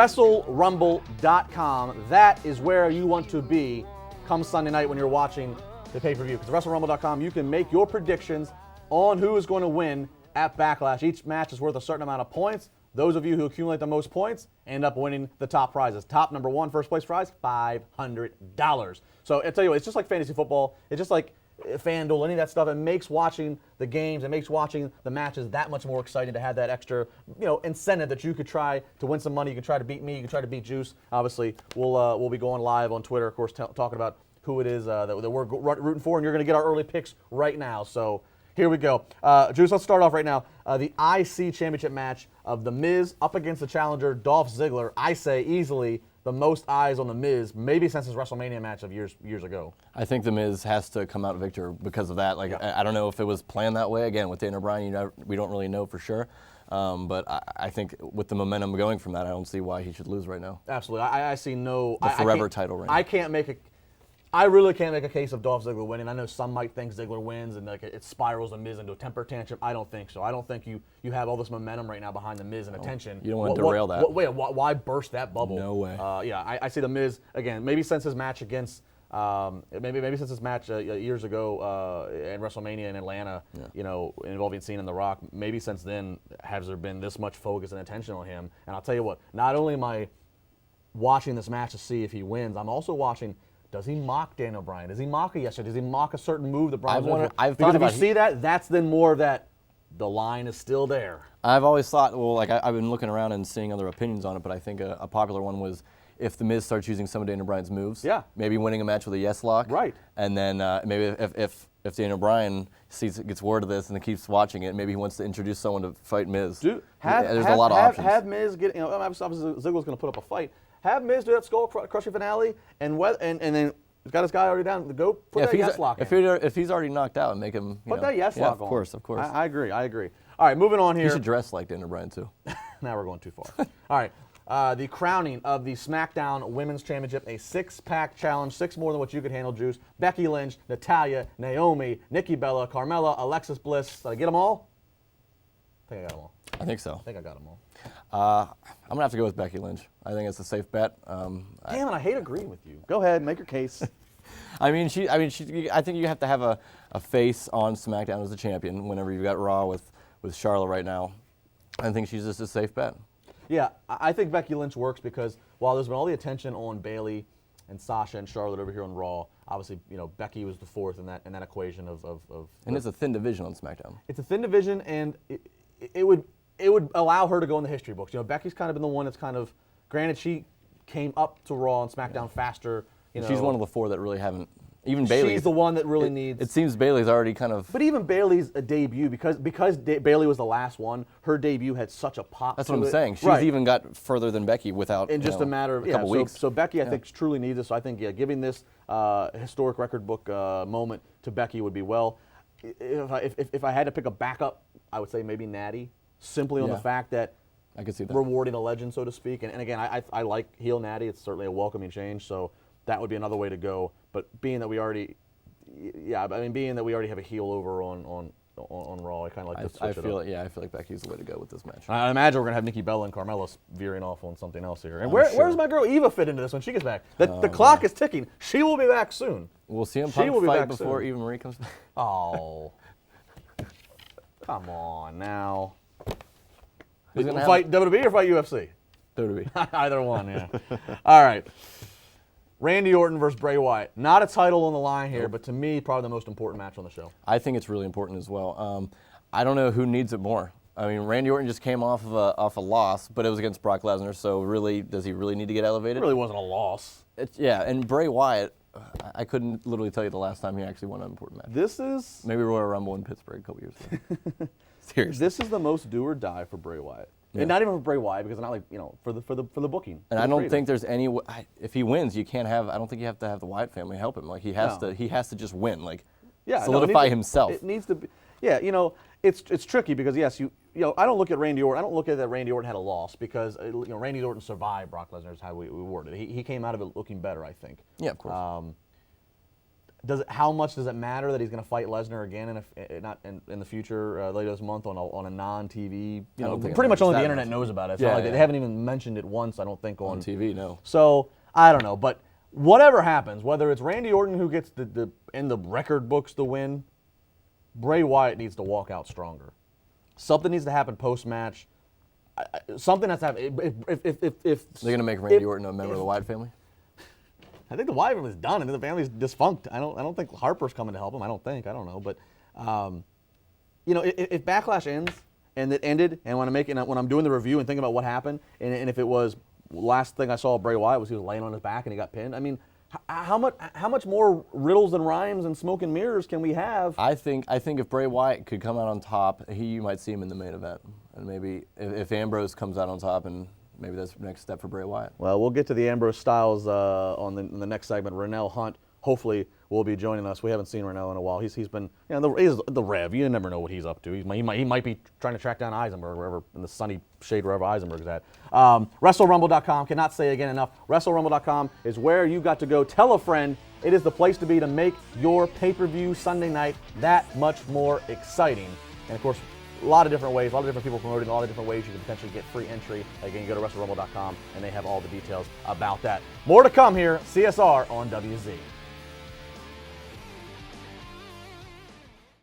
WrestleRumble.com. That is where you want to be come Sunday night when you're watching the pay-per-view. Because WrestleRumble.com, you can make your predictions on who is going to win at Backlash. Each match is worth a certain amount of points. Those of you who accumulate the most points end up winning the top prizes. Top number one, first place prize, $500. So I tell you what, it's just like fantasy football. It's just like FanDuel, any of that stuff. It makes watching the games, it makes watching the matches that much more exciting to have that extra, incentive that you could try to win some money. You can try to beat me. You can try to beat Juice. Obviously, we'll be going live on Twitter, of course, talking about who it is that we're rooting for, and you're going to get our early picks right now. So here we go. Juice, let's start off right now. The IC Championship match of The Miz up against the challenger, Dolph Ziggler. I say easily the most eyes on The Miz, maybe since his WrestleMania match of years ago. I think The Miz has to come out victor because of that. I don't know if it was planned that way. Again, with Daniel Bryan, we don't really know for sure. But I think with the momentum going from that, I don't see why he should lose right now. Absolutely. I see no... The forever title reign. I really can't make a case of Dolph Ziggler winning. I know some might think Ziggler wins and it spirals The Miz into a temper tantrum. I don't think so. I don't think you have all this momentum right now behind The Miz and attention. You don't want to derail that. Why burst that bubble? No way. I see The Miz, again, maybe since his match against, maybe since his match years ago in WrestleMania in Atlanta, involving Cena and The Rock, maybe since then has there been this much focus and attention on him. And I'll tell you what, not only am I watching this match to see if he wins, I'm also watching... Does he mock Daniel Bryan? Does he mock it yesterday? Does he mock a certain move that Bryan does? Because if you see that, that's then more of that the line is still there. I've always thought, I've been looking around and seeing other opinions on it, but I think a popular one was if The Miz starts using some of Daniel Bryan's moves, maybe winning a match with a yes lock. Right. And then maybe if Daniel Bryan gets word of this and keeps watching it, maybe he wants to introduce someone to fight Miz. There's a lot of options. Have Miz get, obviously Ziggler's going to put up a fight. Have Miz do that skull-crushing finale, and then he's got his guy already down. Go put that yes lock in. If he's already knocked out, make him put that yes lock on. Of course. I agree. All right, moving on here. He should dress like Daniel Bryan too. Now we're going too far. All right, the crowning of the SmackDown Women's Championship, a six-pack challenge, six more than what you could handle, Juice. Becky Lynch, Natalya, Naomi, Nikki Bella, Carmella, Alexis Bliss. Did I get them all? I think I got them all. I think so. I think I got them all. I'm gonna have to go with Becky Lynch. I think it's a safe bet. Damn it! I hate agreeing with you. Go ahead, make your case. I think you have to have a face on SmackDown as a champion. Whenever you've got Raw with Charlotte right now, I think she's just a safe bet. Yeah, I think Becky Lynch works because while there's been all the attention on Bayley and Sasha and Charlotte over here on Raw, obviously Becky was the fourth in that equation of. And it's a thin division on SmackDown. It's a thin division, and it would allow her to go in the history books. Becky's kind of been the one that's kind of, granted, she came up to Raw and SmackDown faster. She's one of the four that really haven't. Even Bayley. She's the one that really needs. It seems Bayley's already kind of. But even Bayley's debut, because Bayley was the last one, her debut had such a pop. That's what I'm saying. She's even got further than Becky without. In just a matter of a couple weeks. So Becky, I think, truly needs it. So I think, giving this historic record book moment to Becky would be well. If I had to pick a backup, I would say maybe Natty. Simply on the fact that I could see that. Rewarding a legend, so to speak. And again, I like heel Natty. It's certainly a welcoming change, so that would be another way to go. But being that we already have a heel over on Raw, I kind of like to switch it up. I feel like Becky's the way to go with this match. I imagine we're going to have Nikki Bella and Carmella veering off on something else here. And where's my girl Eva fit into this when she gets back? The clock is ticking. She will be back soon. We'll see him fight before Eva Marie comes back. Oh. Come on now. Who's going to fight WWE or fight UFC? WWE. Either one, yeah. All right. Randy Orton versus Bray Wyatt. Not a title on the line here, but to me, probably the most important match on the show. I think it's really important as well. I don't know who needs it more. I mean, Randy Orton just came off of a loss, but it was against Brock Lesnar, so really, does he really need to get elevated? It really wasn't a loss. And Bray Wyatt, I couldn't literally tell you the last time he actually won an important match. This is... Maybe Royal Rumble in Pittsburgh a couple years ago. Seriously. This is the most do or die for Bray Wyatt. Yeah. And not even for Bray Wyatt, because not for the booking. And I don't think there's any if he wins, you can't have. I don't think you have to have the Wyatt family help him. Like he has to just win. Like solidify himself. It needs to be. Yeah, it's tricky because yes, I don't look at Randy Orton. I don't look at that Randy Orton had a loss because Randy Orton survived Brock Lesnar is how we worded it. He came out of it looking better, I think. Yeah, of course. How much does it matter that he's going to fight Lesnar again in the future later this month on a non-TV? You know, pretty much only the internet knows about it. It's not like they haven't even mentioned it once. I don't think on TV. No. So I don't know, but whatever happens, whether it's Randy Orton who gets in the record books the win, Bray Wyatt needs to walk out stronger. Something needs to happen post-match. Something has to happen. If they're going to make Randy Orton a member of the Wyatt family. I think the Wyatt family's done. I think the family's defunct. I don't think Harper's coming to help him. I don't know. But you know, if Backlash ends and it ended, and when I'm doing the review and thinking about what happened, and if it was last thing I saw of Bray Wyatt was he was laying on his back and he got pinned. I mean, how much more riddles and rhymes and smoke and mirrors can we have? I think if Bray Wyatt could come out on top, you might see him in the main event, and maybe if Ambrose comes out on top and. Maybe that's the next step for Bray Wyatt. Well, we'll get to the Ambrose Styles in the next segment. Renell Hunt, hopefully, will be joining us. We haven't seen Renell in a while. He's been, you know, he's the Rev. You never know what he's up to. He might be trying to track down Eisenberg wherever in the sunny shade wherever Eisenberg's at. WrestleRumble.com, cannot say again enough. WrestleRumble.com is where you got to go. Tell a friend. It is the place to be to make your pay-per-view Sunday night that much more exciting. And of course, a lot of different ways, a lot of different people promoting, a lot of different ways you can potentially get free entry. Again, go to WrestleRumble.com and they have all the details about that. More to come here, CSR on WZ.